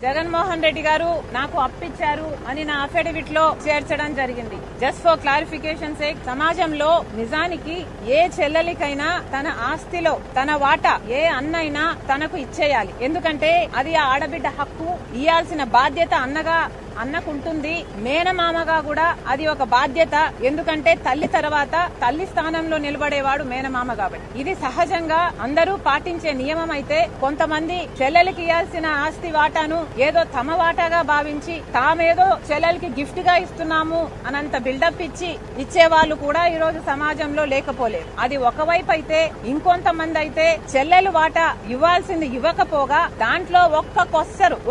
జగన్మోహన్ రెడ్డి గారు నాకు అప్పిచ్చారు అని నా అఫిడవిట్ లో చేర్చడం జరిగింది. జస్ట్ ఫర్ క్లారిఫికేషన్ సేక్, సమాజంలో నిజానికి ఏ చెల్లెలికైనా తన ఆస్తిలో తన వాటా ఏ అన్నైనా తనకు ఇచ్చేయాలి. ఎందుకంటే అది ఆ ఆడబిడ్డ హక్కు. ఇయ్యాల్సిన బాధ్యత అన్నకుంటుంది. మేనమామగా కూడా అది ఒక బాధ్యత. ఎందుకంటే తల్లి తర్వాత తల్లి స్థానంలో నిలబడేవాడు మేనమామ కాబట్టి. ఇది సహజంగా అందరూ పాటించే నియమం. అయితే కొంతమంది చెల్లెలికి ఇయ్యాల్సిన ఆస్తి వాటాను ఏదో తమ వాటాగా భావించి తామేదో చెల్లెలికి గిఫ్ట్ గా ఇస్తున్నాము అనంత బిల్డప్ ఇచ్చి ఇచ్చేవాళ్లు కూడా ఈ రోజు సమాజంలో లేకపోలేదు. అది ఒకవైపు అయితే, ఇంకొంతమంది అయితే చెల్లెలు వాటా ఇవ్వాల్సింది ఇవ్వకపోగా దాంట్లో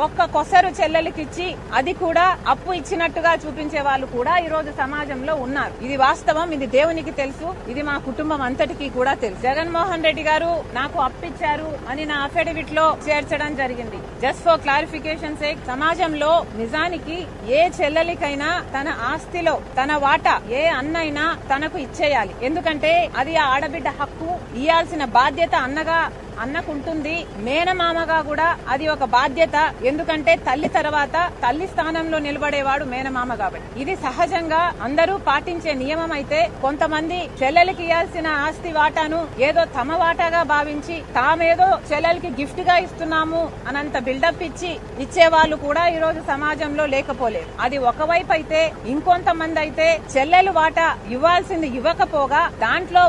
ఒక్క కొసరు చెల్లెలికిచ్చి అది కూడా అప్పు ఇచ్చినట్టుగా చూపించే వాళ్ళు కూడా ఈ రోజు సమాజంలో ఉన్నారు. ఇది వాస్తవం. ఇది దేవునికి తెలుసు. ఇది మా కుటుంబం అంతటికీ కూడా తెలుసు. జగన్మోహన్ రెడ్డి గారు నాకు అప్పిచ్చారు అని నా అఫిడవిట్ లో చేర్చడం జరిగింది. జస్ట్ ఫర్ క్లారిఫికేషన్ సేక్, సమాజంలో నిజానికి ఏ చెల్లెలికైనా తన ఆస్తిలో తన వాటా ఏ అన్నైనా తనకు ఇచ్చేయాలి. ఎందుకంటే అది ఆ ఆడబిడ్డ హక్కు. ఇయ్యాల్సిన బాధ్యత అన్నకుంటుంది. మేనమామగా కూడా అది ఒక బాధ్యత. ఎందుకంటే తల్లి తర్వాత తల్లి స్థానంలో నిలబడేవాడు మేనమామ కాబట్టి. ఇది సహజంగా అందరూ పాటించే నియమం. అయితే కొంతమంది చెల్లెలికి ఇయ్యాల్సిన ఆస్తి వాటాను ఏదో తమ వాటాగా భావించి తామేదో చెల్లెలికి గిఫ్ట్ గా ఇస్తున్నాము అనంత బిల్డప్ ఇచ్చి ఇచ్చేవాళ్లు కూడా ఈ రోజు సమాజంలో లేకపోలేదు. అది ఒకవైపు అయితే, ఇంకొంతమంది అయితే చెల్లెలు వాటా ఇవ్వాల్సింది ఇవ్వకపోగా దాంట్లో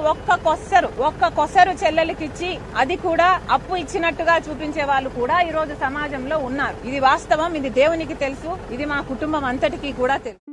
ఒక్క కొసరు చెల్లెలికిచ్చి అది కూడా అప్పు ఇచ్చినట్టుగా చూపించే వాళ్ళు కూడా ఈ రోజు సమాజంలో ఉన్నారు. ఇది వాస్తవం. ఇది దేవునికి తెలుసు. ఇది మా కుటుంబం అంతటికీ కూడా తెలుసు.